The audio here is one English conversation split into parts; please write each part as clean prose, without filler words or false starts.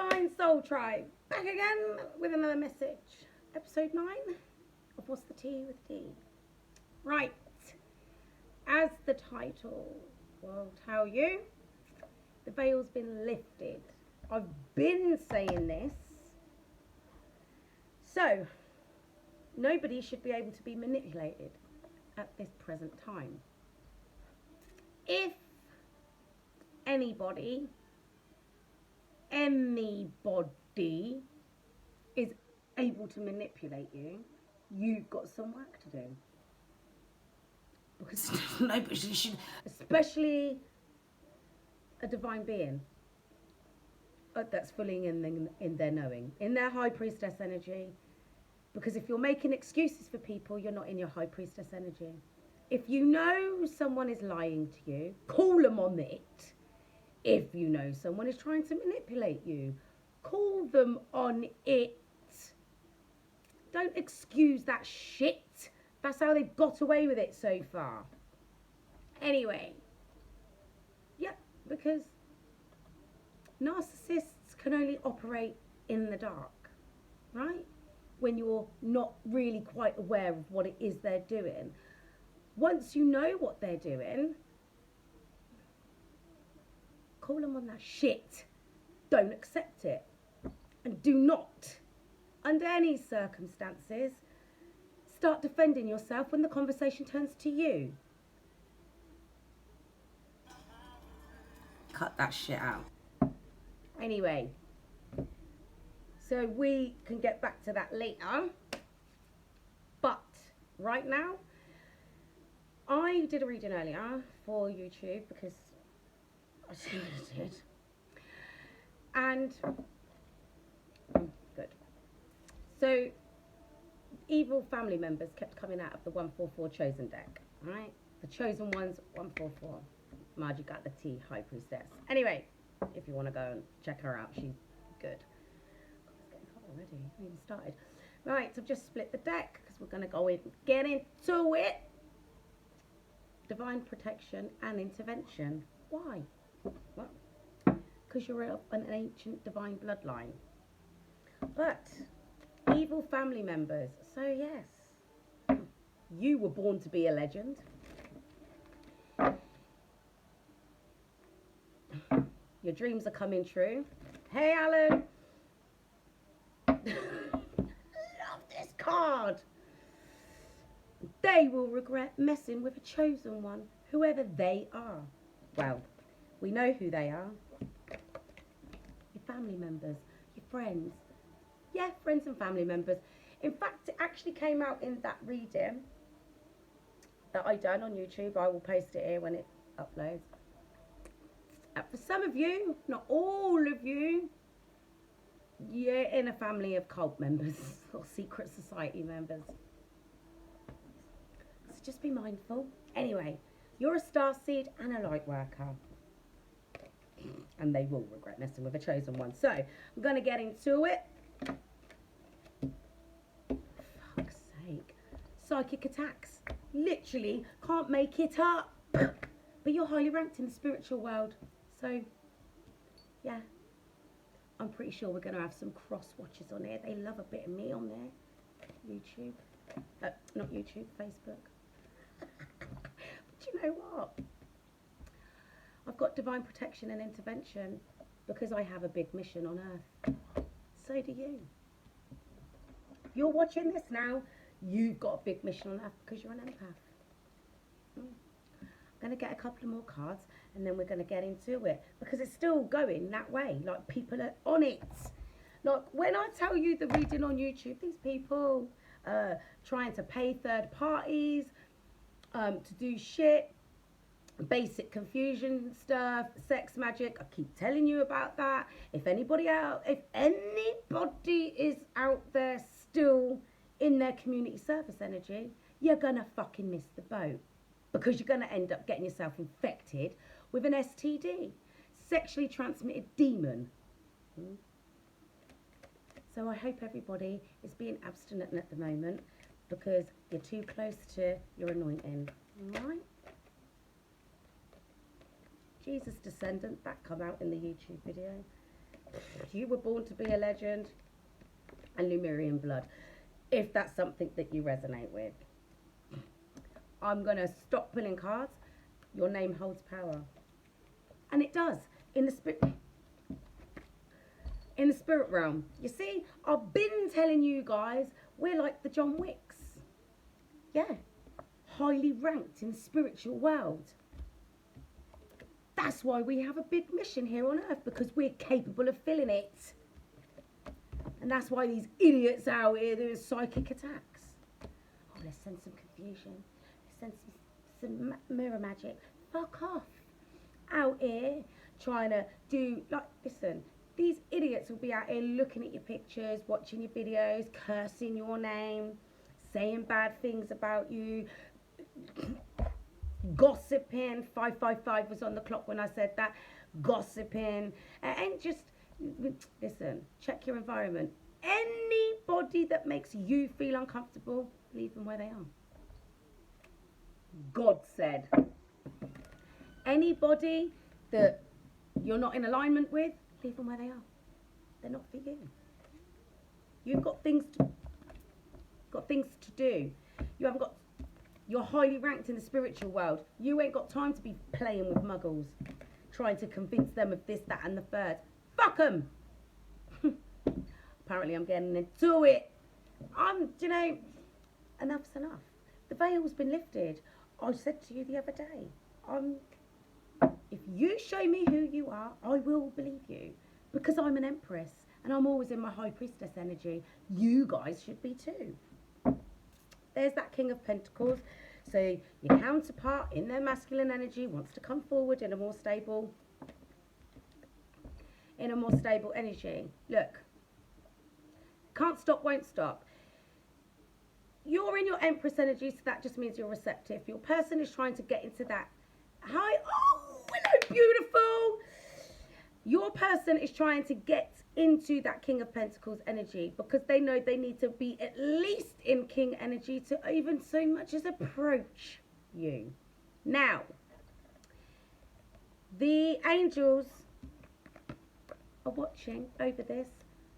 Divine Soul Tribe, back again with another message. Episode 9 of What's the Tea with D. Right, as the title will tell you, the veil's been lifted. I've been saying this. So, nobody should be able to be manipulated at this present time. If anybody is able to manipulate you, you've got some work to do. Because nobody should, especially a divine being that's fully in their knowing, in their high priestess energy. Because if you're making excuses for people, you're not in your high priestess energy. If you know someone is lying to you, call them on it. If you know someone is trying to manipulate you, call them on it. Don't excuse that shit. That's how they've got away with it so far. Anyway, yeah, because narcissists can only operate in the dark, right? When you're not really quite aware of what it is they're doing. Once you know what they're doing, call them on that shit. Don't accept it. And do not, under any circumstances, start defending yourself when the conversation turns to you. Cut that shit out. Anyway, so we can get back to that later. But right now, I did a reading earlier for YouTube because I did. And good. So evil family members kept coming out of the 144 chosen deck, right? The chosen ones, 144. Margie got the T, high priestess. Anyway, if you want to go and check her out, she's good. God, it's getting hot already. I haven't even started. Right, so I've just split the deck because we're going to go in, get into it. Divine protection and intervention. Why? Well, because you're an ancient divine bloodline. But evil family members. So yes, you were born to be a legend. Your dreams are coming true. Hey, Alan. Love this card. They will regret messing with a chosen one, whoever they are. Well, we know who they are. Your family members, your friends. Yeah, friends and family members. In fact, it actually came out in that reading that I done on YouTube. I will post it here when it uploads. For some of you, not all of you, you're in a family of cult members or secret society members. So just be mindful. Anyway, you're a starseed and a light worker. And they will regret messing with a chosen one. So, I'm going to get into it. Fuck's sake. Psychic attacks. Literally can't make it up. But you're highly ranked in the spiritual world. So, yeah. I'm pretty sure we're going to have some cross watchers on here. They love a bit of me on there. YouTube. Not YouTube, Facebook. But you know what? I've got divine protection and intervention because I have a big mission on earth. So do you. If you're watching this now, you've got a big mission on earth because you're an empath. I'm going to get a couple of more cards and then we're going to get into it because it's still going that way. Like, people are on it. Like, when I tell you the reading on YouTube, these people trying to pay third parties to do shit. Basic confusion stuff, sex magic. I keep telling you about that. If anybody is out there still in their community service energy, you're gonna fucking miss the boat because you're gonna end up getting yourself infected with an STD, sexually transmitted demon. So I hope everybody is being abstinent at the moment because you're too close to your anointing. All right? Jesus descendant, that come out in the YouTube video. You were born to be a legend. And Lemurian blood. If that's something that you resonate with. I'm going to stop pulling cards. Your name holds power. And it does. In the spirit realm. You see, I've been telling you guys, we're like the John Wicks. Yeah. Highly ranked in the spiritual world. That's why we have a big mission here on Earth, because we're capable of filling it. And that's why these idiots out here doing psychic attacks. Oh, let's send some confusion. Let's send some mirror magic. Fuck off. Out here trying to do, like, listen, these idiots will be out here looking at your pictures, watching your videos, cursing your name, saying bad things about you, gossiping. 555 was on the clock when I said that. Gossiping. And just, listen, check your environment. Anybody that makes you feel uncomfortable, leave them where they are. God said. Anybody that you're not in alignment with, leave them where they are. They're not for you. You've got things to do. You're highly ranked in the spiritual world. You ain't got time to be playing with muggles, trying to convince them of this, that, and the third. Fuck them. Apparently I'm getting into it. Enough's enough. The veil's been lifted. I said to you the other day, if you show me who you are, I will believe you. Because I'm an empress and I'm always in my high priestess energy. You guys should be too. There's that King of Pentacles. So your counterpart in their masculine energy wants to come forward in a more stable energy. Look, can't stop, won't stop. You're in your Empress energy, so that just means you're receptive. Your person is trying to get into that high. Oh, hello, beautiful. Your person is trying to get into that King of Pentacles energy because they know they need to be at least in King energy to even so much as approach you. Now, the angels are watching over this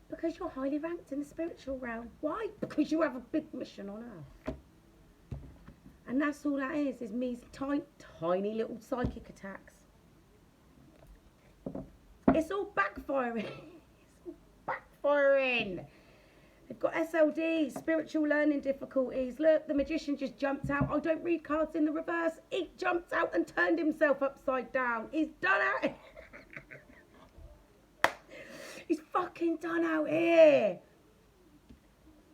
because you're highly ranked in the spiritual realm. Why? Because you have a big mission on Earth. And that's all that is me tiny little psychic attacks. It's all backfiring. It's all backfiring. They've got SLD, spiritual learning difficulties. Look, the magician just jumped out. I don't read cards in the reverse. He jumped out and turned himself upside down. He's done out. He's fucking done out here.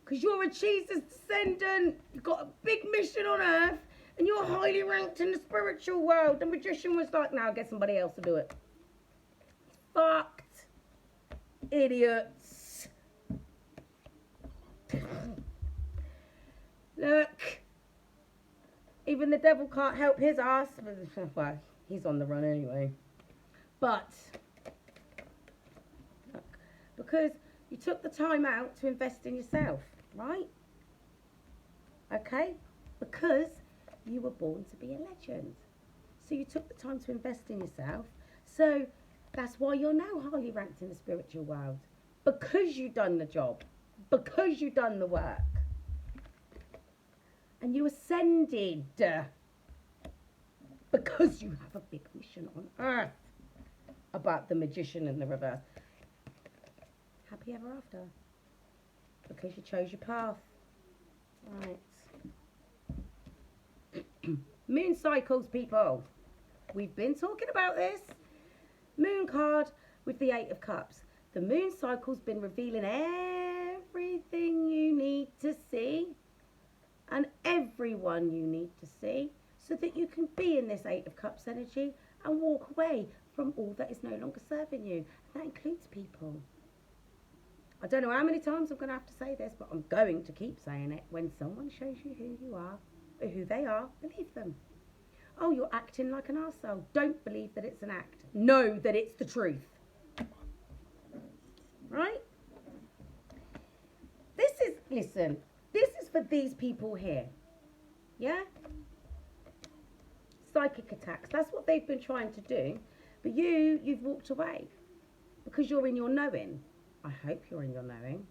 Because you're a Jesus descendant. You've got a big mission on Earth. And you're highly ranked in the spiritual world. The magician was like, now get somebody else to do it. Fucked. Idiots. Look. Even the devil can't help his ass. Well, he's on the run anyway. But look, because you took the time out to invest in yourself, right? Okay? Because you were born to be a legend. So you took the time to invest in yourself. So that's why you're now highly ranked in the spiritual world. Because you've done the job. Because you've done the work. And you ascended. Because you have a big mission on Earth. About the magician in the reverse. Happy ever after. Because you chose your path. Right. Moon cycles, people. We've been talking about this. Moon card with the 8 of Cups. The moon cycle's been revealing everything you need to see and everyone you need to see so that you can be in this 8 of Cups energy and walk away from all that is no longer serving you. And that includes people. I don't know how many times I'm going to have to say this, but I'm going to keep saying it. When someone shows you who you are, or who they are, believe them. Oh, you're acting like an arsehole. Don't believe that it's an act. Know that it's the truth. Right? Listen, this is for these people here. Yeah? Psychic attacks. That's what they've been trying to do. But you've walked away. because you're in your knowing. I hope you're in your knowing.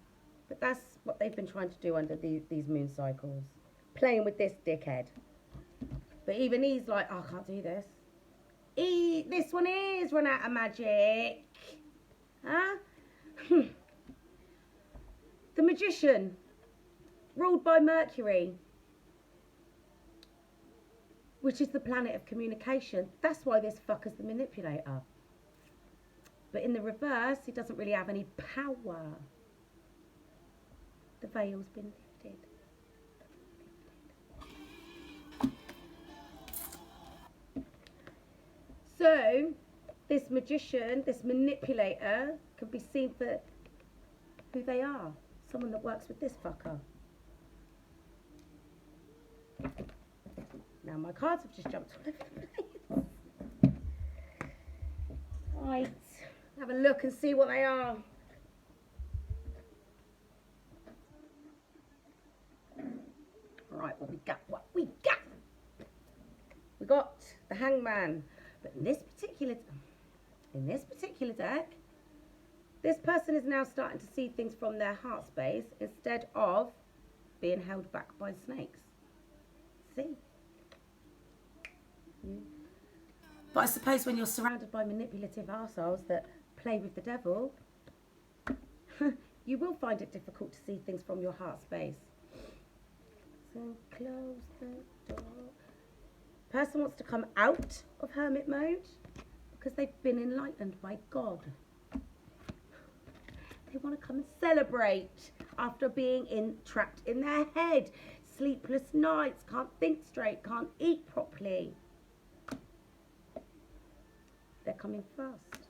But that's what they've been trying to do under these moon cycles. Playing with this dickhead. But even he's like, oh, I can't do this. This one is run out of magic. Huh? The Magician, ruled by Mercury, which is the planet of communication. That's why this fucker's the manipulator. But in the reverse, he doesn't really have any power. The veil's been lifted. So, this magician, this manipulator, can be seen for who they are. Someone that works with this fucker. Now my cards have just jumped all over the place. Right, have a look and see what they are. Right, what we got? We got the Hangman. But in this particular deck, this person is now starting to see things from their heart space instead of being held back by snakes. See? But I suppose when you're surrounded by manipulative arseholes that play with the devil, you will find it difficult to see things from your heart space. So close the door. Person wants to come out of hermit mode because they've been enlightened by God. They want to come and celebrate after being trapped in their head. Sleepless nights, can't think straight, can't eat properly. They're coming fast.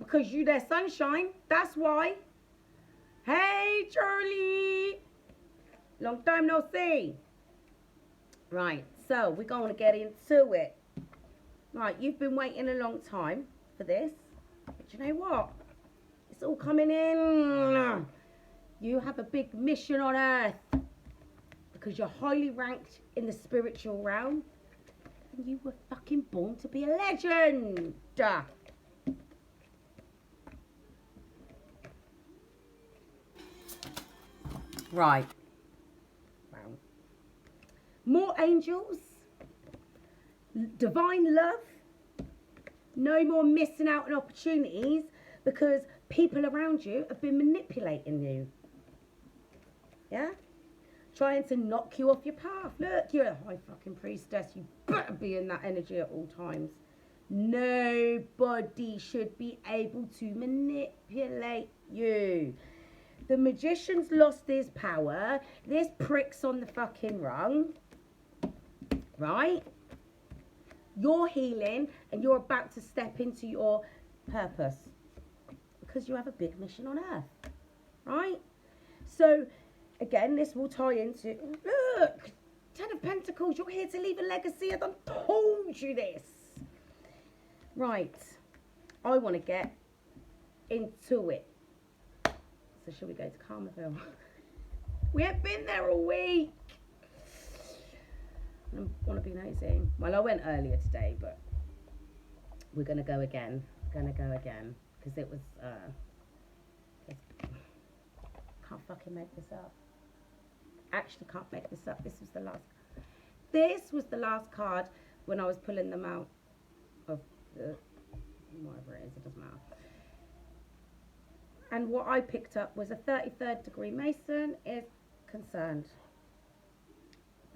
Because you their sunshine, that's why. Hey Charlie! Long time no see. Right, so we're going to get into it. Right, you've been waiting a long time for this. But you know what? It's all coming in. You have a big mission on Earth. Because you're highly ranked in the spiritual realm. And you were fucking born to be a legend. Right. More angels, divine love, no more missing out on opportunities because people around you have been manipulating you. Yeah? Trying to knock you off your path. Look, you're a high fucking priestess. You better be in that energy at all times. Nobody should be able to manipulate you. The magician's lost his power. This prick's on the fucking rung. Right? You're healing and you're about to step into your purpose because you have a big mission on Earth. Right? So, again, this will tie into, look, 10 of Pentacles, you're here to leave a legacy. I done told you this. Right. I want to get into it. So, shall we go to Carmerville? We haven't been there all week. I want to be nosy. Well, I went earlier today, but we're going to go again. Because it was, can't fucking make this up. Actually can't make this up. This was the last card when I was pulling them out of the, whatever it is, it doesn't matter. And what I picked up was a 33rd degree Mason is concerned.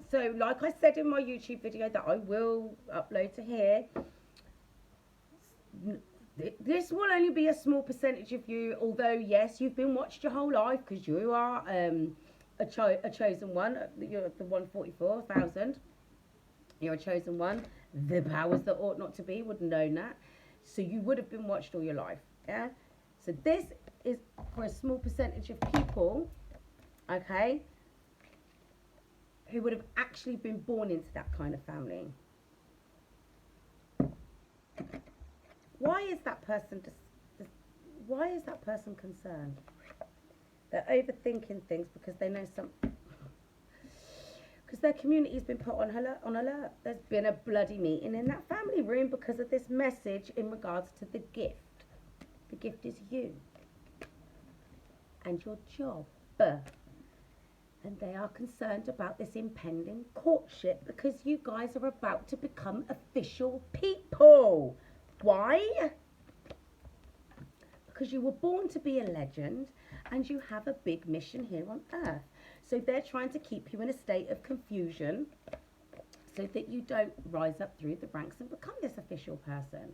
So, like I said in my YouTube video that I will upload to here, this will only be a small percentage of you, although, yes, you've been watched your whole life because you are a chosen one. You're the 144,000. You're a chosen one. The powers that ought not to be would have known that. So, you would have been watched all your life, yeah? So, this is for a small percentage of people, okay, who would have actually been born into that kind of family. Why is that person why is that person concerned? They're overthinking things because they know something. because their community's been put on alert. There's been a bloody meeting in that family room because of this message in regards to the gift. The gift is you and your job. And they are concerned about this impending courtship because you guys are about to become official people. Why? Because you were born to be a legend and you have a big mission here on earth. So they're trying to keep you in a state of confusion so that you don't rise up through the ranks and become this official person.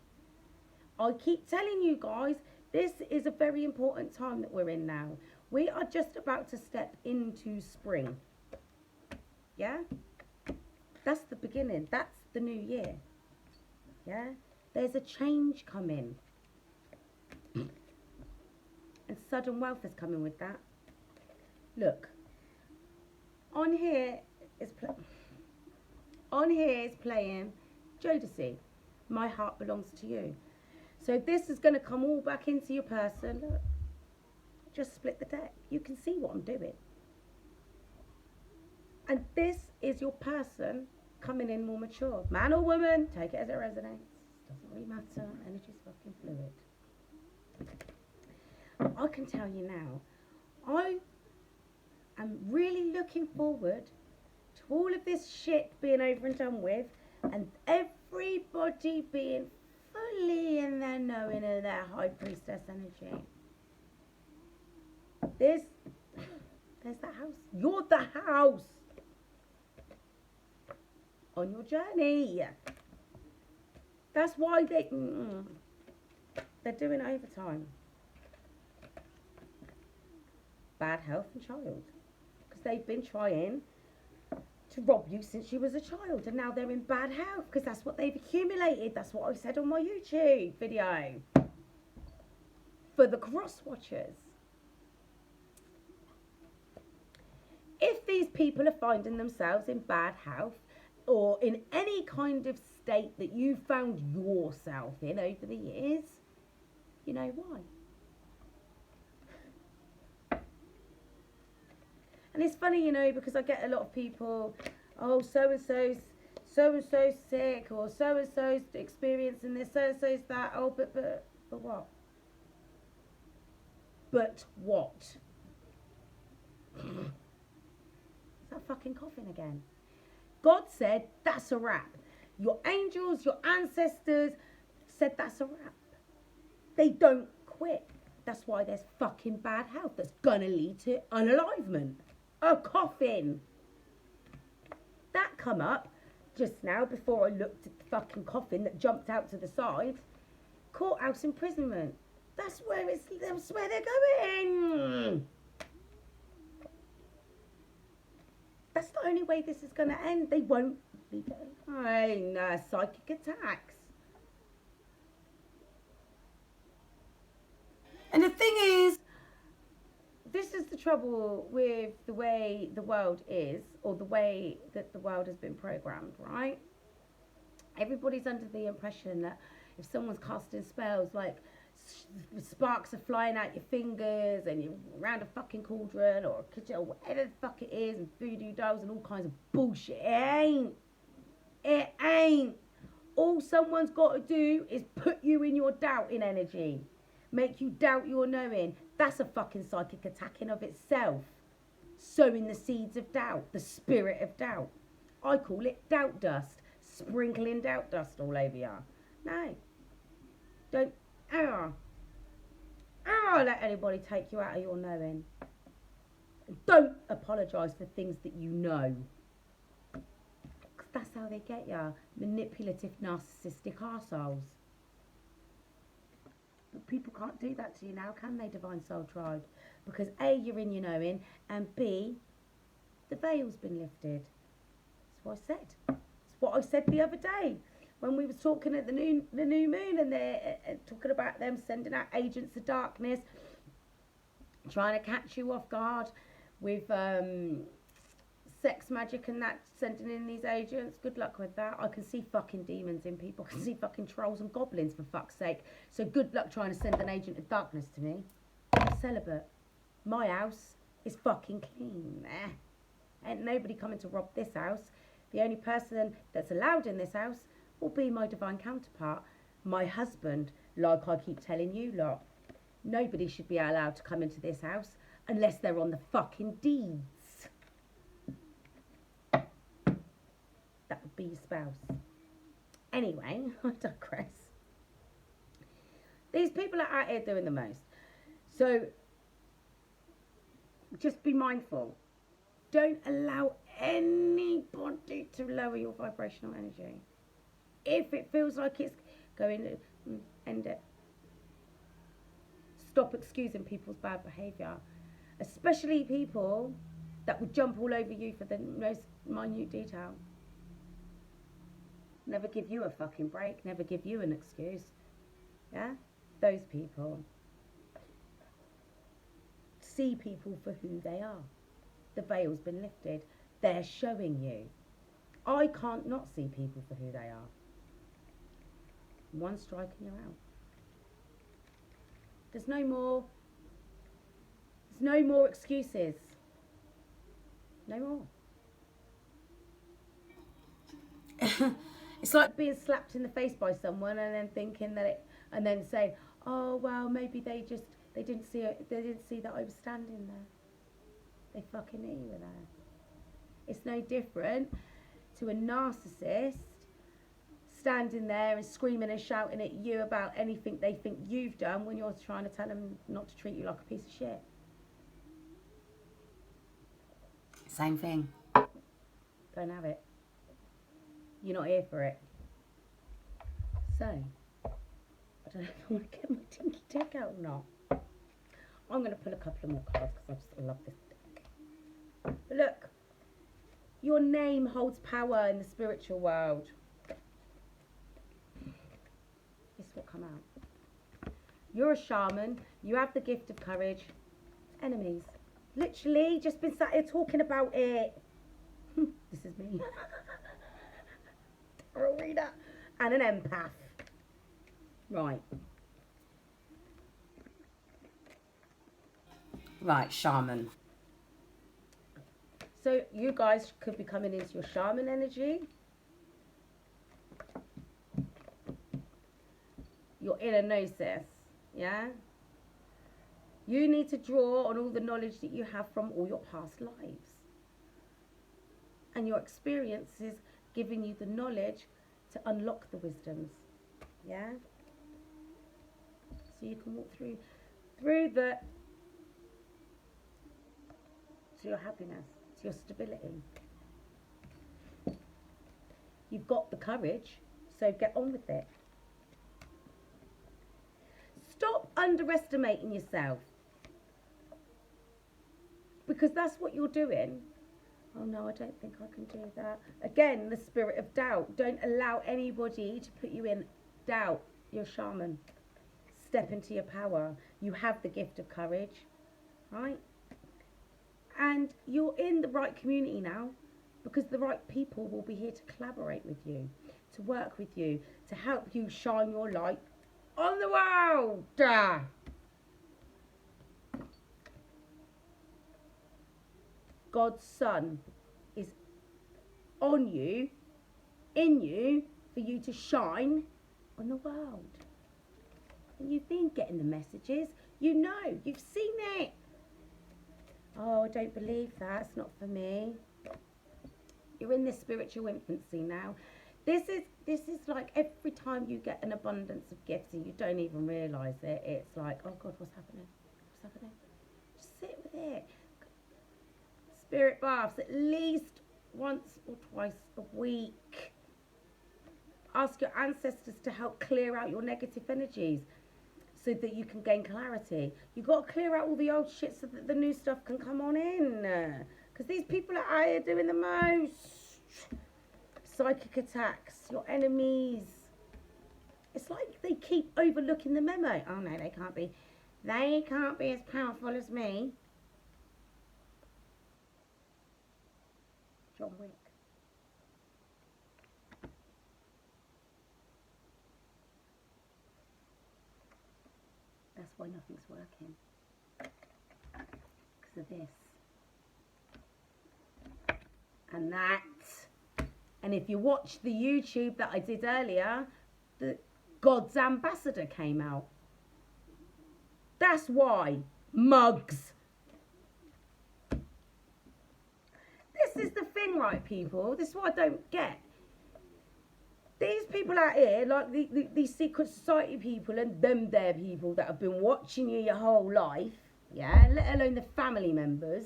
I keep telling you guys, this is a very important time that we're in now. We are just about to step into spring. Yeah? That's the beginning. That's the new year. Yeah? There's a change coming. And sudden wealth is coming with that. Look. On here is playing Jodeci. My heart belongs to you. So this is going to come all back into your person. Look. Just split the deck. You can see what I'm doing. And this is your person coming in more mature. Man or woman, take it as it resonates. Doesn't really matter. Energy's fucking fluid. I can tell you now, I am really looking forward to all of this shit being over and done with and everybody being fully in their knowing of their high priestess energy. There's the house. You're the house on your journey. That's why they're doing overtime. Bad health and child. Because they've been trying to rob you since you was a child. And now they're in bad health because that's what they've accumulated. That's what I said on my YouTube video. For the cross watchers. If these people are finding themselves in bad health or in any kind of state that you found yourself in over the years, you know why. And it's funny, you know, because I get a lot of people, oh, so-and-so's sick, or so-and-so's experiencing this, so-and-so's that, oh, but what? But what? Is that fucking coughing again? God said, that's a wrap. Your angels, your ancestors said that's a wrap. They don't quit. That's why there's fucking bad health that's gonna lead to unalivement. A coffin. That come up just now before I looked at the fucking coffin that jumped out to the side. Courthouse imprisonment. That's where they're going. That's the only way this is going to end. They won't leave it alone. Psychic attacks. And the thing is, this is the trouble with the way the world is, or the way that the world has been programmed, right? Everybody's under the impression that if someone's casting spells, like sparks are flying out your fingers and you're around a fucking cauldron or a kitchen or whatever the fuck it is, and voodoo dolls and all kinds of bullshit. It ain't. All someone's got to do is put you in your doubting energy. Make you doubt your knowing. That's a fucking psychic attack in of itself. Sowing the seeds of doubt, the spirit of doubt. I call it doubt dust. Sprinkling doubt dust all over you. No. Don't let anybody take you out of your knowing. Don't apologise for things that you know. Because that's how they get you. Manipulative, narcissistic arseholes. But people can't do that to you now, can they, Divine Soul Tribe? Because A, you're in your knowing, and B, the veil's been lifted. That's what I said. That's what I said the other day when we was talking at the new moon, and they're talking about them sending out agents of darkness, trying to catch you off guard with sex magic and that, sending in these agents. Good luck with that. I can see fucking demons in people. I can see fucking trolls and goblins, for fuck's sake. So good luck trying to send an agent of darkness to me. I'm celibate. My house is fucking clean. Ain't nobody coming to rob this house. The only person that's allowed in this house will be my divine counterpart, my husband, like I keep telling you lot. Nobody should be allowed to come into this house unless they're on the fucking deeds. That would be your spouse. Anyway, I digress. These people are out here doing the most. So, just be mindful. Don't allow anybody to lower your vibrational energy. If it feels like it's going, end it. Stop excusing people's bad behaviour. Especially people that would jump all over you for the most minute detail. Never give you a fucking break. Never give you an excuse. Yeah? Those people. See people for who they are. The veil's been lifted. They're showing you. I can't not see people for who they are. One strike and you're out. There's no more excuses. No more. It's like being slapped in the face by someone and then thinking that it, and then saying, oh well, maybe they didn't see that I was standing there. They fucking knew you were there. It's no different to a narcissist standing there and screaming and shouting at you about anything they think you've done when you're trying to tell them not to treat you like a piece of shit. Same thing. Don't have it. You're not here for it. So, I don't know if I want to get my tinky deck out or not. I'm going to pull a couple of more cards because I just love this deck. But look, your name holds power in the spiritual world. This will come out. You're a shaman. You have the gift of courage. Enemies. Literally, just been sat here talking about it. This is me. Tarot reader. And an empath. Right. Right, shaman. So you guys could be coming into your shaman energy. Your inner gnosis, yeah? You need to draw on all the knowledge that you have from all your past lives. And your experiences giving you the knowledge to unlock the wisdoms, yeah? So you can walk through to your happiness, to your stability. You've got the courage, so get on with it. Stop underestimating yourself. Because that's what you're doing. Oh no, I don't think I can do that. Again, the spirit of doubt. Don't allow anybody to put you in doubt. You're a shaman. Step into your power. You have the gift of courage, right? And you're in the right community now because the right people will be here to collaborate with you, to work with you, to help you shine your light on the world. God's Son is on you, in you, for you to shine on the world. And you've been getting the messages. You know, you've seen it. Oh, I don't believe that. It's not for me. You're in this spiritual infancy now. This is like every time you get an abundance of gifts and you don't even realise it, it's like, oh God, what's happening? What's happening? Just sit with it. Spirit baths at least once or twice a week. Ask your ancestors to help clear out your negative energies so that you can gain clarity. You've got to clear out all the old shit so that the new stuff can come on in. Because these people are out here doing the most. Psychic attacks, your enemies. It's like they keep overlooking the memo. Oh no, they can't be. They can't be as powerful as me. John Wick. That's why nothing's working. Because of this. And that. And if you watch the YouTube that I did earlier, the God's Ambassador came out. That's why. Mugs. This is the thing, right, people? This is what I don't get. These people out here, like these secret society people and them there people that have been watching you your whole life, yeah, let alone the family members,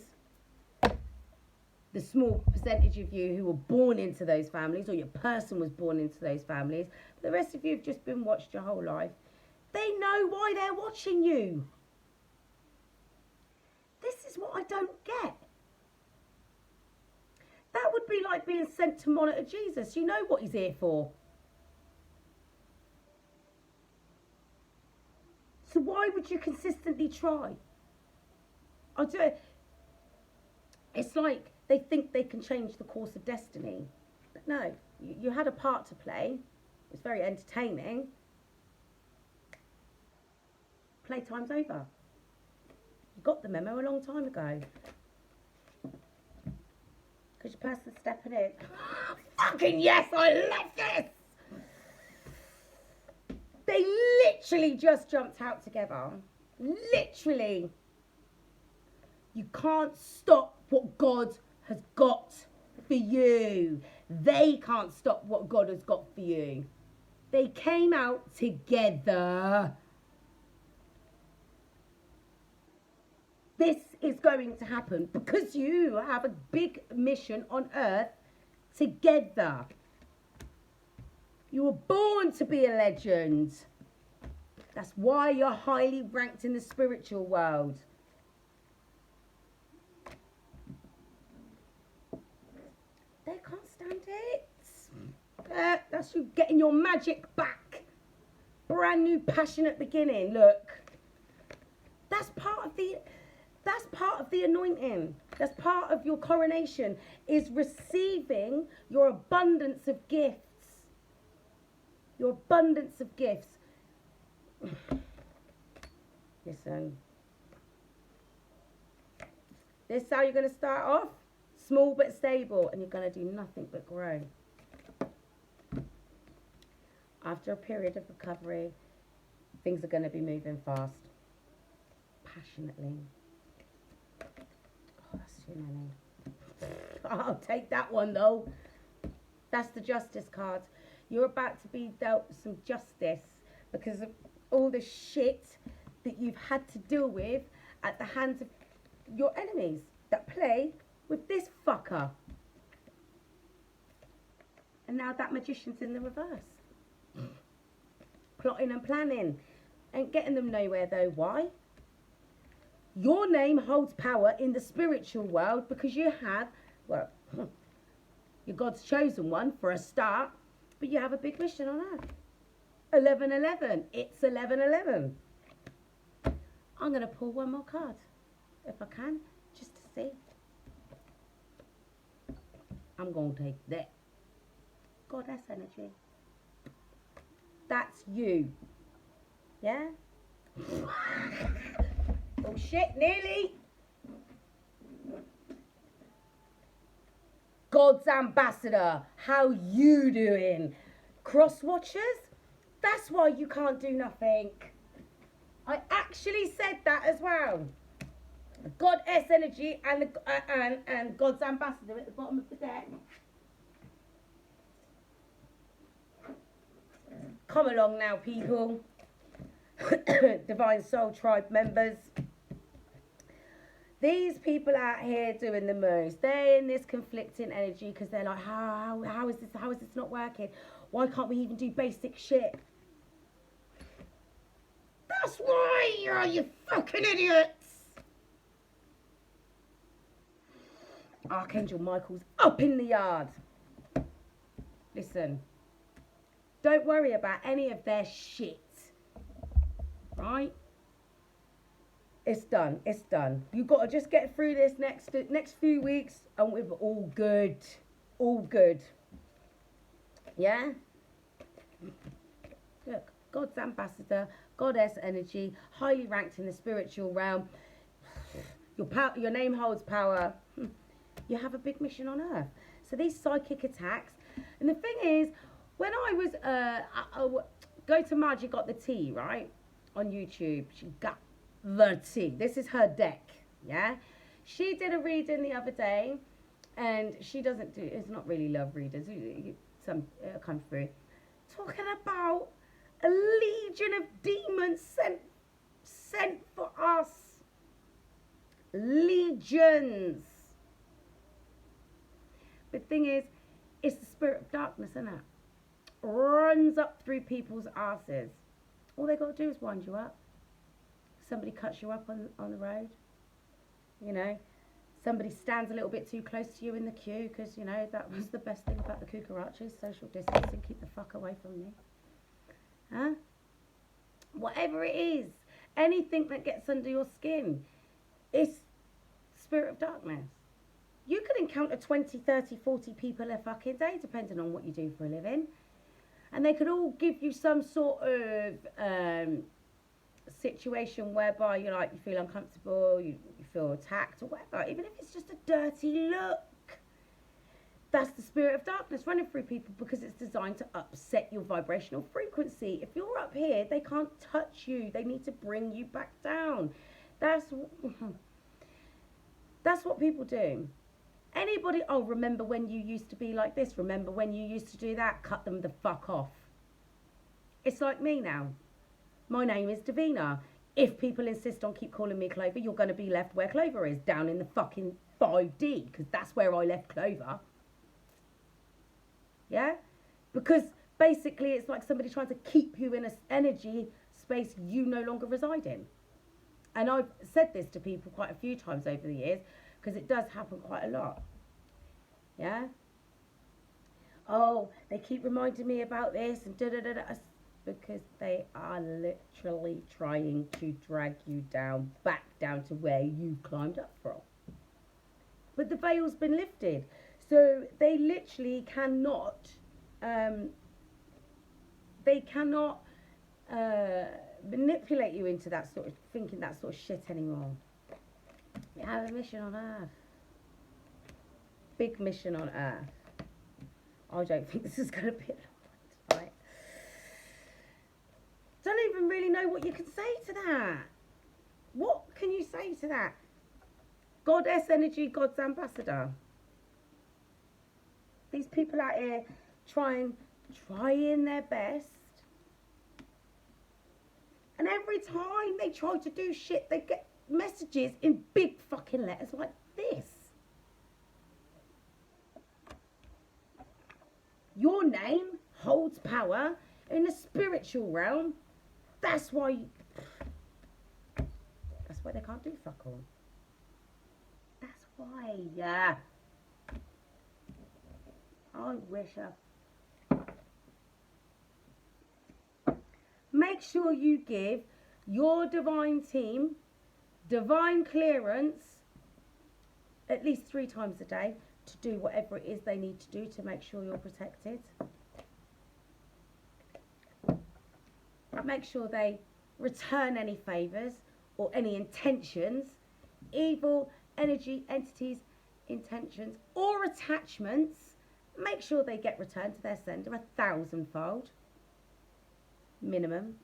the small percentage of you who were born into those families, or your person was born into those families, but the rest of you have just been watched your whole life. They know why they're watching you. This is what I don't get. That would be like being sent to monitor Jesus. You know what he's here for. So why would you consistently try? I do. It's like they think they can change the course of destiny. But no, you had a part to play. It's very entertaining. Playtime's over. You got the memo a long time ago. Because your person's stepping in. Fucking yes, I love this! They literally just jumped out together. Literally. You can't stop what God has got for you. They can't stop what God has got for you. They came out together. This is going to happen because you have a big mission on earth together. You were born to be a legend. That's why you're highly ranked in the spiritual world. They can't stand it. That's you getting your magic back. Brand new passionate beginning. Look. That's part of the anointing. That's part of your coronation, is receiving your abundance of gifts. Your abundance of gifts. Listen. This is how you're going to start off. Small but stable. And you're going to do nothing but grow. After a period of recovery, things are going to be moving fast. Passionately. Oh, that's too many. I'll take that one though. That's the justice card. You're about to be dealt some justice because of all the shit that you've had to deal with at the hands of your enemies that play with this fucker. And now that magician's in the reverse. Plotting and planning. Ain't getting them nowhere though. Why? Your name holds power in the spiritual world because you have, well, you're God's chosen one for a start, but you have a big mission on earth. 11:11. It's 11:11. I'm going to pull one more card, if I can, just to see. I'm going to take that. Goddess energy. That's you. Yeah? Oh shit, nearly. God's Ambassador, how you doing? Cross watchers? That's why you can't do nothing. I actually said that as well. Goddess energy and God's Ambassador at the bottom of the deck. Come along now, people. Divine Soul Tribe members. These people out here doing the most. They're in this conflicting energy because they're like, how is this not working? Why can't we even do basic shit? That's why, you fucking idiots. Archangel Michael's up in the yard. Listen, don't worry about any of their shit. Right? It's done. It's done. You've got to just get through this next few weeks and we're all good. All good. Yeah? Look, God's Ambassador, Goddess energy, highly ranked in the spiritual realm. Your name holds power. You have a big mission on earth. So these psychic attacks. And the thing is, when I was, go to Margie Got the Tea, right? On YouTube. She got the tea. This is her deck, yeah? She did a reading the other day, and she doesn't do, it's not really love readers. Some come through. Talking about a legion of demons sent for us. Legions. But the thing is, it's the spirit of darkness, isn't it? Runs up through people's asses. All they got to do is wind you up. Somebody cuts you up on the road. You know, somebody stands a little bit too close to you in the queue because, you know, that was the best thing about the cucarachas, social distancing, keep the fuck away from me. Huh? Whatever it is, anything that gets under your skin, it's spirit of darkness. You could encounter 20, 30, 40 people a fucking day, depending on what you do for a living. And they could all give you some sort of situation whereby you're like, you feel uncomfortable, you feel attacked or whatever. Even if it's just a dirty look. That's the spirit of darkness running through people because it's designed to upset your vibrational frequency. If you're up here, they can't touch you. They need to bring you back down. That's what people do. Anybody, oh, remember when you used to be like this? Remember when you used to do that? Cut them the fuck off. It's like me now. My name is Divina. If people insist on keep calling me Clover, you're going to be left where Clover is, down in the fucking 5D, because that's where I left Clover. Yeah? Because basically it's like somebody trying to keep you in an energy space you no longer reside in. And I've said this to people quite a few times over the years, because it does happen quite a lot. Yeah? Oh, they keep reminding me about this and da-da-da-da. Because they are literally trying to drag you down, back down to where you climbed up from. But the veil's been lifted. So they literally cannot, manipulate you into that sort of, thinking that sort of shit anymore. You have a mission on Earth. Big mission on Earth. I don't think this is going to be a long one tonight. Don't even really know what you can say to that. What can you say to that? Goddess energy, God's ambassador. These people out here trying their best. And every time they try to do shit, they get messages in big fucking letters like this. Your name holds power in the spiritual realm. That's why they can't do fuck all. That's why, yeah. I wish Make sure you give your divine team divine clearance at least 3 times a day to do whatever it is they need to do to make sure you're protected. Make sure they return any favours or any intentions, evil energy, entities, intentions or attachments. Make sure they get returned to their sender 1,000-fold minimum.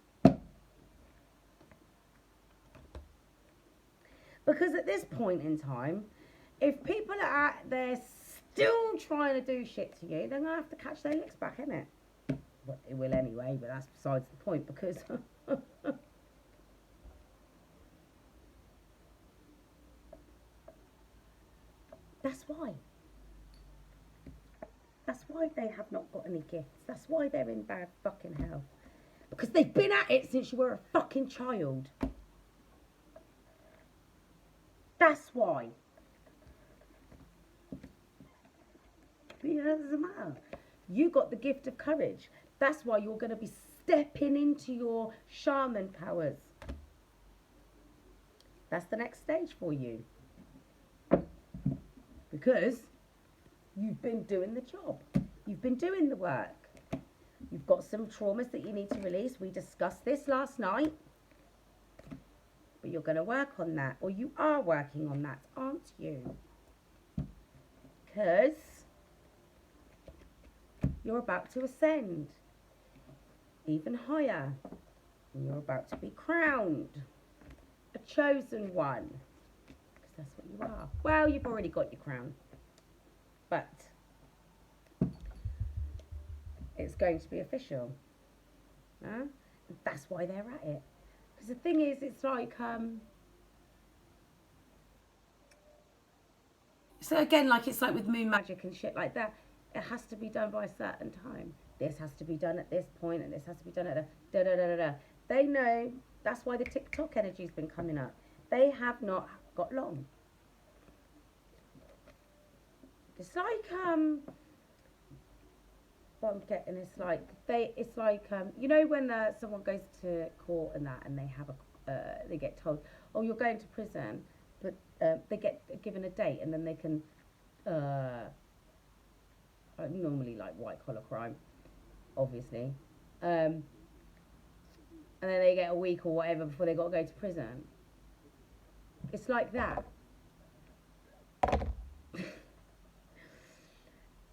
Because at this point in time, if people are out there still trying to do shit to you, they're going to have to catch their licks back, innit? Well, they will anyway, but that's besides the point, because that's why. That's why they have not got any gifts. That's why they're in bad fucking health. Because they've been at it since you were a fucking child. That's why. But you know, it doesn't matter. You got the gift of courage. That's why you're going to be stepping into your shaman powers. That's the next stage for you. Because you've been doing the job. You've been doing the work. You've got some traumas that you need to release. We discussed this last night. But you're going to work on that. Or you are working on that, aren't you? Because you're about to ascend even higher. And you're about to be crowned a chosen one. Because that's what you are. Well, you've already got your crown. But it's going to be official. Huh? And that's why they're at it. Because the thing is, it's like... So again, like it's like with moon magic and shit like that. It has to be done by a certain time. This has to be done at this point, and this has to be done at a da-da-da-da-da. They know. That's why the TikTok energy's been coming up. They have not got long. It's like, what I'm getting is like, it's like, you know when someone goes to court and that, and they have they get told, oh, you're going to prison, but they get given a date, and then they can, normally like white collar crime, obviously, and then they get a week or whatever before they got to go to prison. It's like that.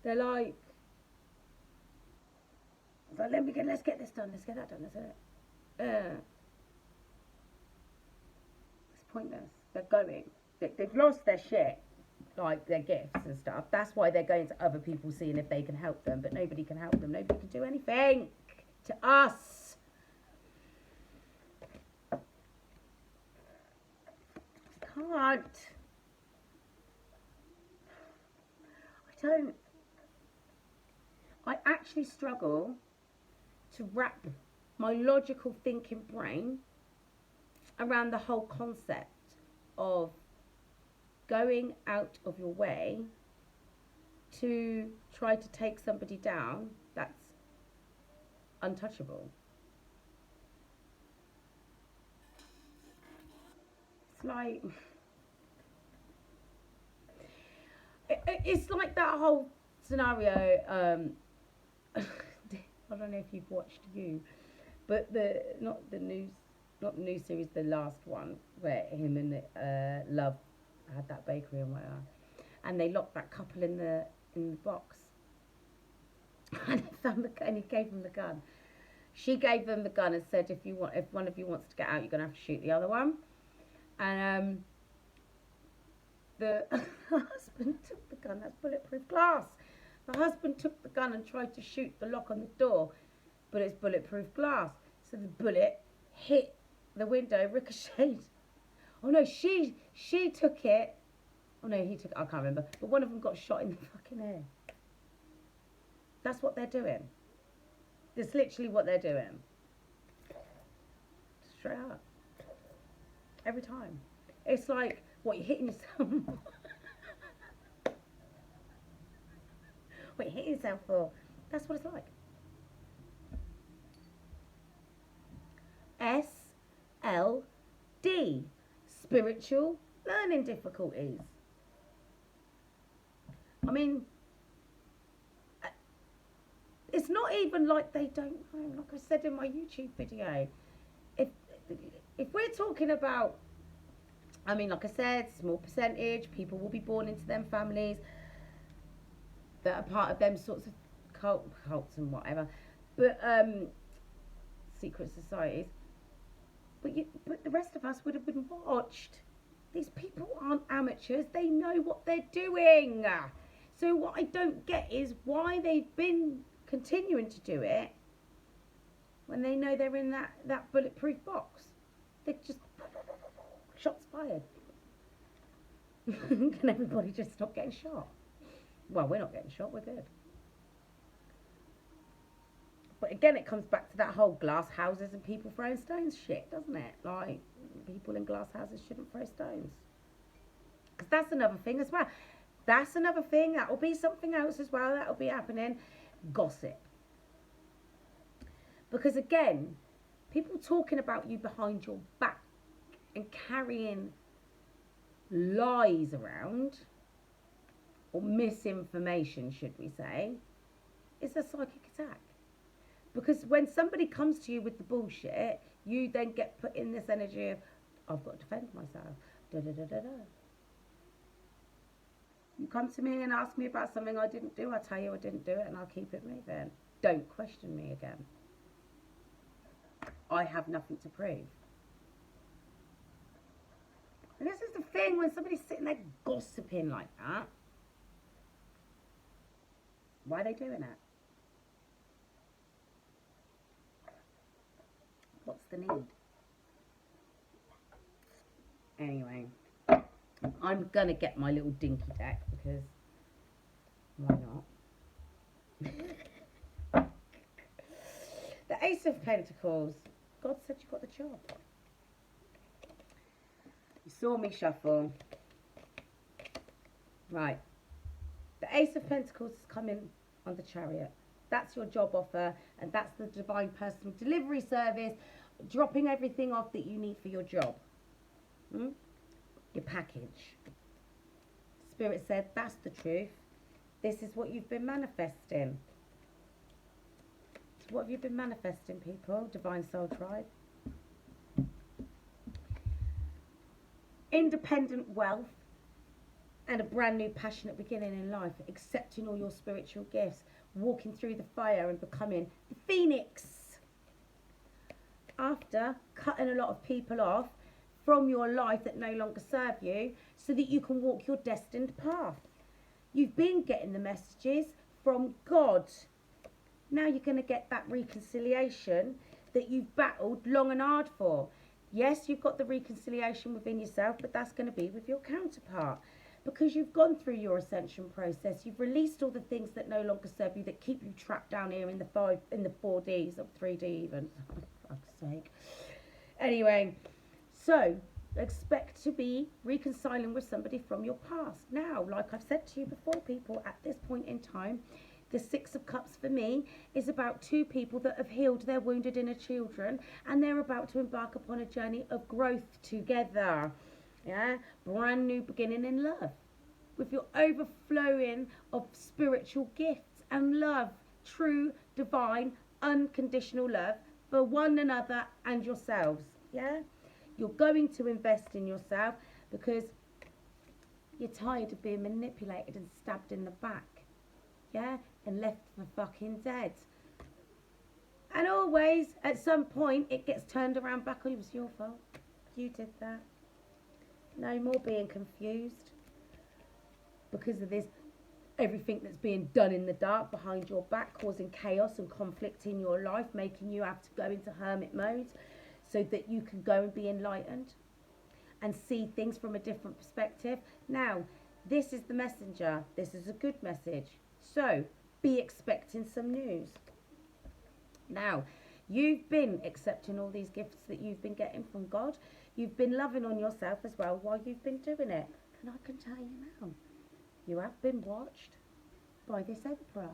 They're like, let's get this done, let's get that done, let's get it. It's pointless. They're going. They've lost their shit, like their gifts and stuff. That's why they're going to other people, seeing if they can help them. But nobody can help them. Nobody can do anything to us. Can't. I actually struggle to wrap my logical thinking brain around the whole concept of going out of your way to try to take somebody down that's untouchable. It's like, it's like that whole scenario. I don't know if you've watched You, but not the new series, the last one where him and Love had that bakery and whatever, and they locked that couple in the box, and he gave them the gun. She gave them the gun and said, if one of you wants to get out, you're gonna have to shoot the other one. And the husband took the gun. That's bulletproof glass. The husband took the gun and tried to shoot the lock on the door, but it's bulletproof glass. So the bullet hit the window, ricocheted. Oh no, she took it. Oh no, he took it. I can't remember. But one of them got shot in the fucking air. That's what they're doing. That's literally what they're doing. Straight up. Every time. It's like, what, you're hitting yourself? What, you're hitting yourself for? That's what it's like. SLD. Spiritual learning difficulties. I mean, it's not even like they don't know. Like I said in my YouTube video, if we're talking about, I mean, like I said, small percentage, people will be born into them families that are part of them sorts of cults and whatever, but secret societies. But the rest of us would have been watched. These people aren't amateurs. They know what they're doing. So what I don't get is why they've been continuing to do it when they know they're in that bulletproof box. They're just shots fired. Can everybody just stop getting shot? Well, we're not getting shot. We're good. But again, it comes back to that whole glass houses and people throwing stones shit, doesn't it? Like, people in glass houses shouldn't throw stones. Because that's another thing as well. That's another thing. That will be something else as well. That will be happening. Gossip. Because again, people talking about you behind your back and carrying lies around, or misinformation, should we say, is a psychic attack. Because when somebody comes to you with the bullshit, you then get put in this energy of, I've got to defend myself. Da, da, da, da, da. You come to me and ask me about something I didn't do, I'll tell you I didn't do it and I'll keep it moving. Don't question me again. I have nothing to prove. And this is the thing, when somebody's sitting there gossiping like that, why are they doing it? What's the need? Anyway, I'm going to get my little dinky deck because why not? The Ace of Pentacles. God said you got the job. You saw me shuffle. Right. The Ace of Pentacles is coming on the Chariot. That's your job offer, and that's the divine personal delivery service, dropping everything off that you need for your job. Your package. Spirit said, that's the truth. This is what you've been manifesting. So what have you been manifesting, people? Divine Soul Tribe. Independent wealth and a brand new passionate beginning in life. Accepting all your spiritual gifts. Walking through the fire and becoming the phoenix. After cutting a lot of people off from your life that no longer serve you, so that you can walk your destined path. You've been getting the messages from God. Now you're going to get that reconciliation that you've battled long and hard for. Yes, you've got the reconciliation within yourself, but that's going to be with your counterpart. Because you've gone through your ascension process. You've released all the things that no longer serve you, that keep you trapped down here in the 4Ds, or 3D even. For fuck's sake. Anyway, so expect to be reconciling with somebody from your past. Now, like I've said to you before, people, at this point in time, the Six of Cups for me is about two people that have healed their wounded inner children, and they're about to embark upon a journey of growth together. Yeah, brand new beginning in love, with your overflowing of spiritual gifts and love, true, divine, unconditional love for one another and yourselves. Yeah, you're going to invest in yourself because you're tired of being manipulated and stabbed in the back. Yeah, and left for fucking dead. And always, at some point, it gets turned around back on you. It was your fault. You did that. No more being confused because of this, everything that's being done in the dark behind your back, causing chaos and conflict in your life, making you have to go into hermit mode so that you can go and be enlightened and see things from a different perspective. Now, this is the messenger. This is a good message. So, be expecting some news. Now, you've been accepting all these gifts that you've been getting from God. You've been loving on yourself as well while you've been doing it. And I can tell you now, you have been watched by this emperor.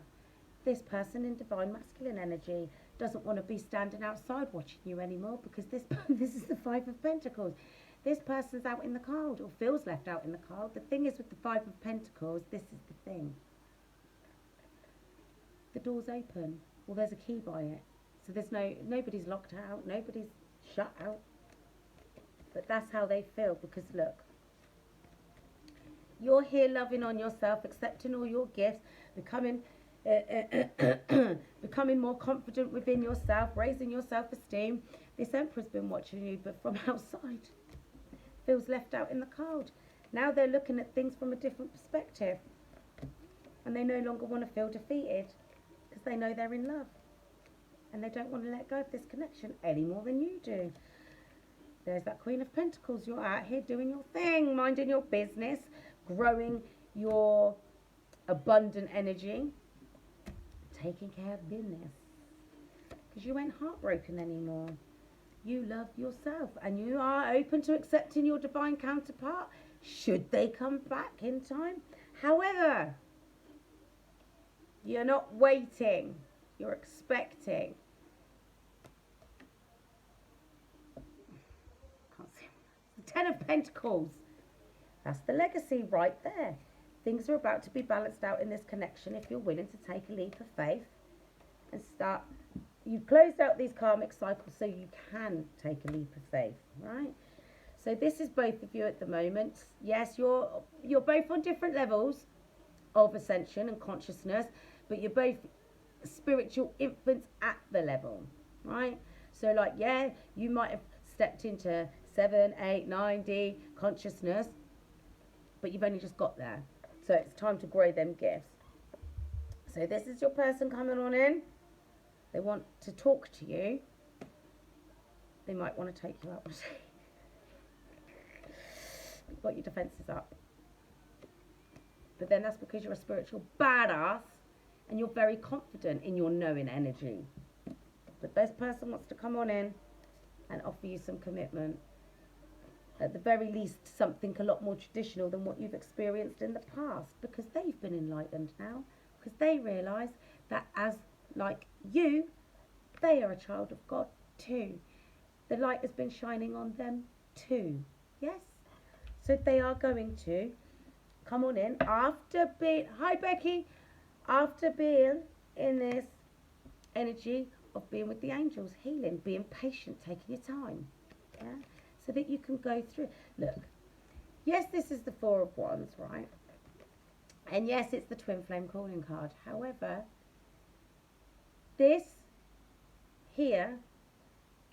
This person in divine masculine energy doesn't want to be standing outside watching you anymore, because this is the Five of Pentacles. This person's out in the cold, or feels left out in the cold. The thing is with the Five of Pentacles, this is the thing. The door's open, or there's a key by it. So there's nobody's locked out, nobody's shut out. But that's how they feel, because look, you're here loving on yourself, accepting all your gifts, becoming more confident within yourself, raising your self-esteem. This emperor's been watching you, but from outside. Feels left out in the cold. Now they're looking at things from a different perspective. And they no longer want to feel defeated, because they know they're in love. And they don't want to let go of this connection any more than you do. There's that Queen of Pentacles. You're out here doing your thing, minding your business, growing your abundant energy, taking care of business. Because you ain't heartbroken anymore. You love yourself, and you are open to accepting your divine counterpart should they come back in time. However, you're not waiting, you're expecting. The Ten of Pentacles. That's the legacy right there. Things are about to be balanced out in this connection if you're willing to take a leap of faith and start. You've closed out these karmic cycles so you can take a leap of faith, right? So this is both of you at the moment. Yes, you're both on different levels, of ascension and consciousness, but you're both spiritual infants at the level, right? So like, yeah, you might have stepped into 7, 8, 9D consciousness, but you've only just got there. So it's time to grow them gifts. So this is your person coming on in. They want to talk to you. They might want to take you out. You've got your defences up. But then that's because you're a spiritual badass and you're very confident in your knowing energy. But this person wants to come on in and offer you some commitment. At the very least, something a lot more traditional than what you've experienced in the past, because they've been enlightened now, because they realise that as like you, they are a child of God too. The light has been shining on them too. Yes? So they are going to come on in after being, hi Becky, after being in this energy of being with the angels, healing, being patient, taking your time. Yeah? So that you can go through. Look, yes, this is the Four of Wands, right? And yes, it's the Twin Flame calling card. However, this here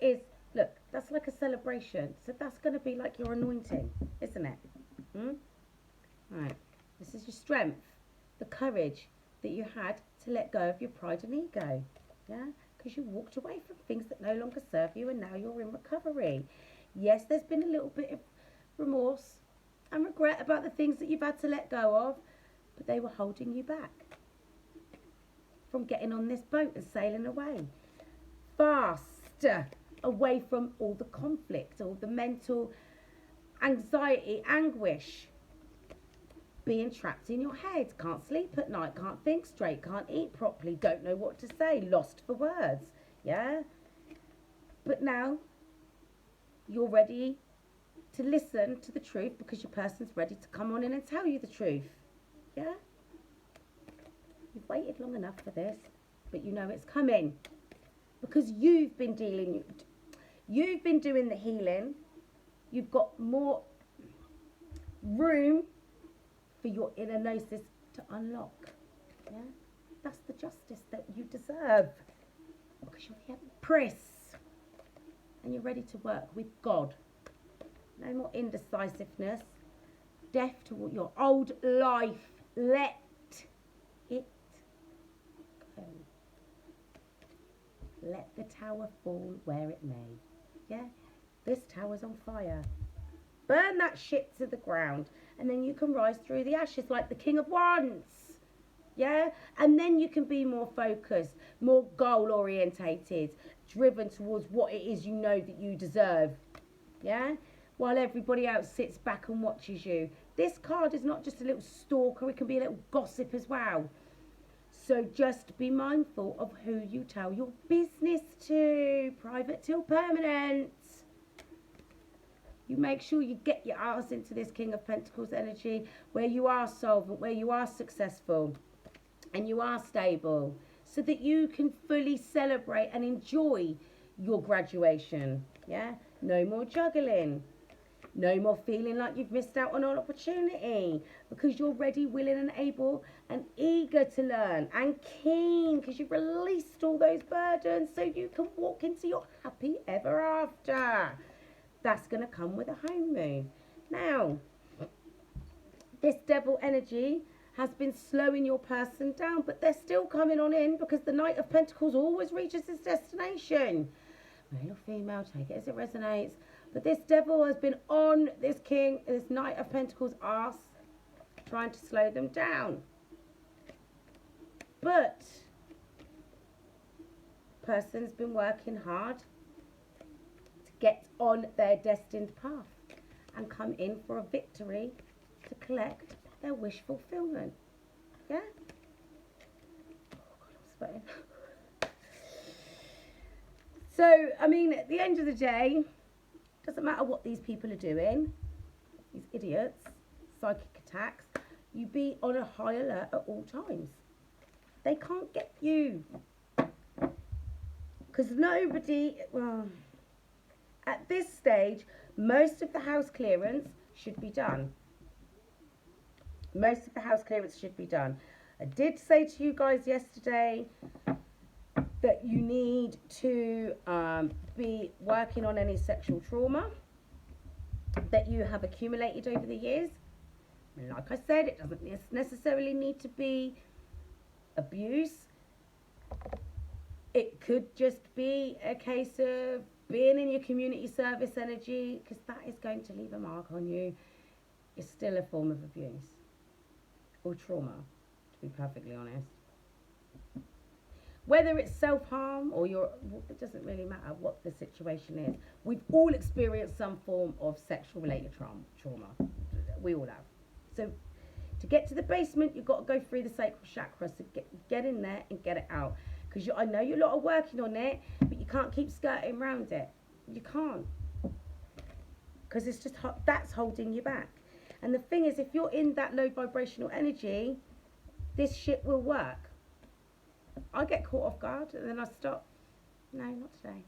is, look, that's like a celebration. So that's going to be like your anointing, isn't it? Right. This is your strength, the courage that you had to let go of your pride and ego. Yeah? Because you walked away from things that no longer serve you and now you're in recovery. Yes, there's been a little bit of remorse and regret about the things that you've had to let go of, but they were holding you back from getting on this boat and sailing away. Fast away from all the conflict, all the mental anxiety, anguish, being trapped in your head, can't sleep at night, can't think straight, can't eat properly, don't know what to say, lost for words, yeah? But now you're ready to listen to the truth because your person's ready to come on in and tell you the truth, yeah? You've waited long enough for this, but you know it's coming because you've been doing the healing. You've got more room for your inner gnosis to unlock. Yeah? That's the justice that you deserve. Because you're the Empress. And you're ready to work with God. No more indecisiveness. Deaf to your old life. Let it go. Let the tower fall where it may. Yeah? This tower's on fire. Burn that shit to the ground. And then you can rise through the ashes like the King of Wands. Yeah? And then you can be more focused, more goal orientated, driven towards what it is you know that you deserve. Yeah? While everybody else sits back and watches you. This card is not just a little stalker, it can be a little gossip as well. So just be mindful of who you tell your business to. Private till permanent. You make sure you get your ass into this King of Pentacles energy where you are solvent, where you are successful and you are stable so that you can fully celebrate and enjoy your graduation. Yeah? No more juggling. No more feeling like you've missed out on an opportunity because you're ready, willing and able and eager to learn and keen because you've released all those burdens so you can walk into your happy ever after. That's going to come with a home move. Now, this devil energy has been slowing your person down, but they're still coming on in because the Knight of Pentacles always reaches its destination. Male or female, take it as it resonates. But this devil has been on this king, this Knight of Pentacles ass, trying to slow them down. But person's been working hard get on their destined path and come in for a victory to collect their wish fulfillment. Yeah? Oh God, I'm sweating. So, I mean, at the end of the day, doesn't matter what these people are doing, these idiots, psychic attacks, you be on a high alert at all times. They can't get you. Because nobody, well, at this stage, most of the house clearance should be done. Most of the house clearance should be done. I did say to you guys yesterday that you need to be working on any sexual trauma that you have accumulated over the years. And like I said, it doesn't necessarily need to be abuse. It could just be a case of being in your community service energy, because that is going to leave a mark on you. It's still a form of abuse or trauma, to be perfectly honest. Whether it's self-harm or it doesn't really matter what the situation is. We've all experienced some form of sexual related trauma. We all have. So to get to the basement, you've got to go through the sacral chakra. So get in there and get it out. Because I know you're a lot of working on it, but you can't keep skirting around it. You can't. Because it's just, that's holding you back. And the thing is, if you're in that low vibrational energy, this shit will work. I get caught off guard and then I stop. No, not today.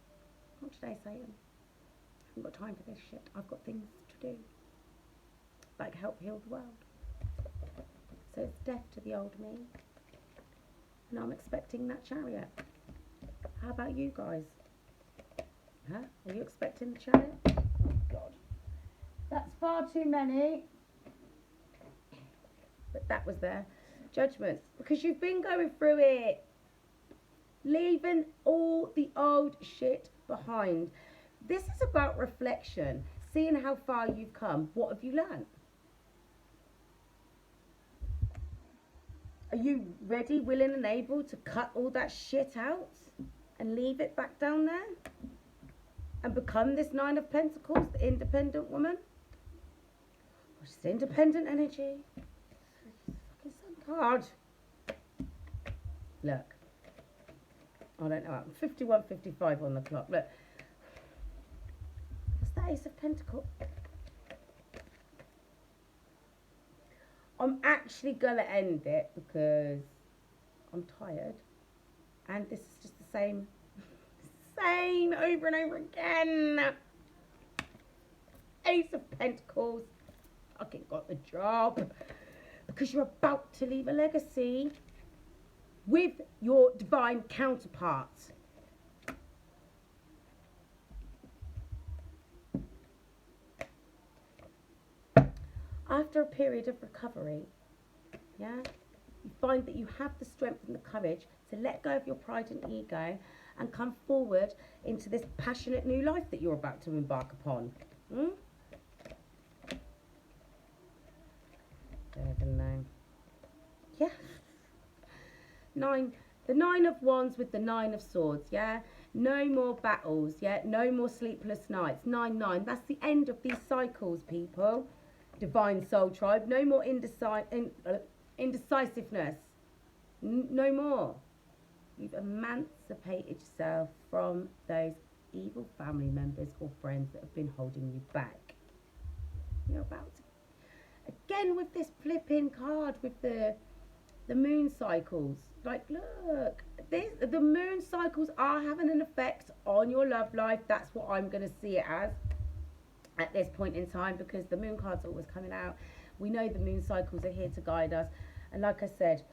Not today, Satan. I haven't got time for this shit. I've got things to do. Like help heal the world. So it's death to the old me. And I'm expecting that chariot. How about you guys? Huh? Are you expecting the chariot? Oh, God. That's far too many. But that was there. Judgment. Because you've been going through it. Leaving all the old shit behind. This is about reflection. Seeing how far you've come. What have you learned? Are you ready, willing and able to cut all that shit out and leave it back down there? And become this Nine of Pentacles, the independent woman? Or just independent energy? Fucking sun card. Look. I don't know. I'm 51:55 on the clock. Look. That's the Ace of Pentacles. I'm actually going to end it because I'm tired. And this is just the same over and over again. Ace of Pentacles. Fucking got the job. Because you're about to leave a legacy with your divine counterpart. After a period of recovery, yeah, you find that you have the strength and the courage to let go of your pride and ego and come forward into this passionate new life that you're about to embark upon. Yeah. The Nine of Wands with the Nine of Swords, yeah? No more battles, yeah? No more sleepless nights. 9-9. That's the end of these cycles, people. Divine Soul Tribe. No more indecisiveness. No more. You've emancipated yourself from those evil family members or friends that have been holding you back. You're about to... Again with this flipping card with the moon cycles. Like, look, the moon cycles are having an effect on your love life. That's what I'm going to see it as at this point in time, because the moon card's always coming out. We know the moon cycles are here to guide us. And like I said,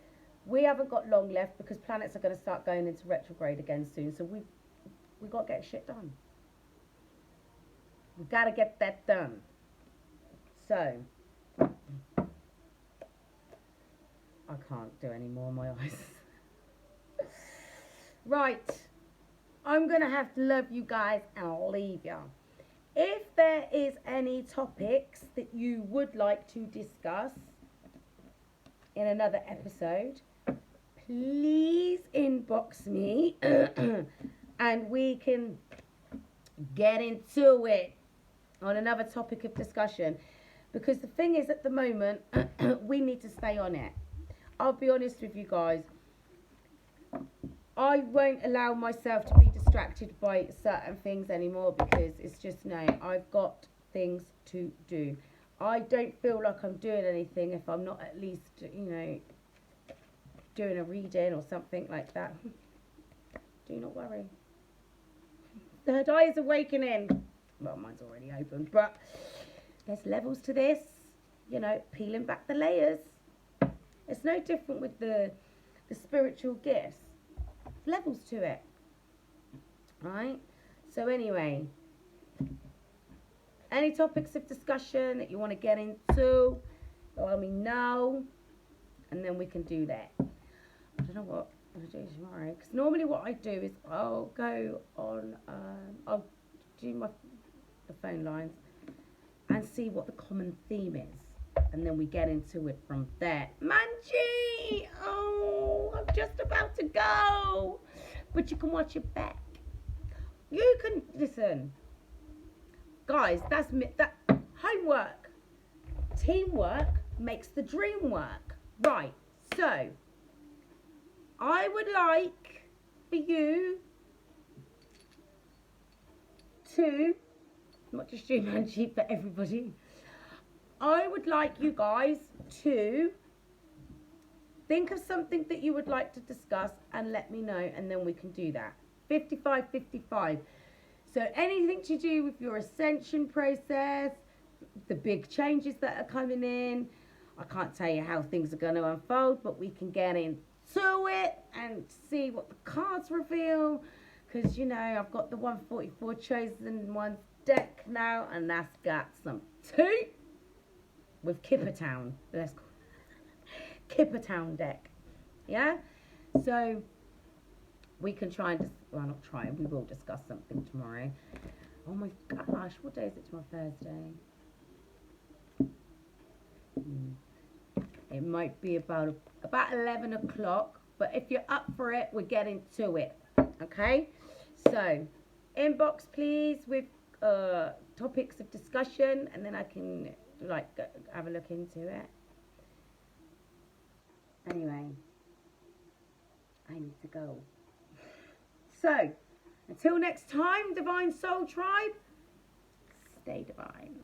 we haven't got long left because planets are going to start going into retrograde again soon. So we've got to get shit done. We've got to get that done. So... I can't do any more, my eyes. Right. I'm going to have to love you guys and leave you. If there is any topics that you would like to discuss in another episode, please inbox me and we can get into it on another topic of discussion. Because the thing is, at the moment, we need to stay on it. I'll be honest with you guys. I won't allow myself to be distracted by certain things anymore because it's just, no, I've got things to do. I don't feel like I'm doing anything if I'm not at least, doing a reading or something like that. Do not worry. Third eye is awakening. Well, mine's already open, but there's levels to this. Peeling back the layers. It's no different with the spiritual gifts. Levels to it. Right? So anyway, any topics of discussion that you want to get into, let me know, and then we can do that. I don't know what I'm going to do tomorrow, because normally what I do is I'll go on, I'll do the phone lines and see what the common theme is, and then we get into it from there. Manji! Oh, I'm just about to go, but you can watch it back. You can listen, guys. That's that homework. Teamwork makes the dream work. Right. So, I would like for you to, not just you, Manji, but everybody. I would like you guys to think of something that you would like to discuss and let me know, and then we can do that. 55-55. So anything to do with your ascension process, the big changes that are coming in. I can't tell you how things are going to unfold, but we can get into it and see what the cards reveal. Because, you know, I've got the 144 Chosen Ones deck now, and that's got some tea with Kippertown. Let's call it Kippertown deck. Yeah? So we can try and well, not try, we will discuss something tomorrow. Oh my gosh, what day is it tomorrow? Thursday. It might be about 11 o'clock, but if you're up for it, we're getting to it. Okay? So, inbox please with topics of discussion, and then I can like have a look into it. Anyway, I need to go. So, until next time, Divine Soul Tribe, stay divine.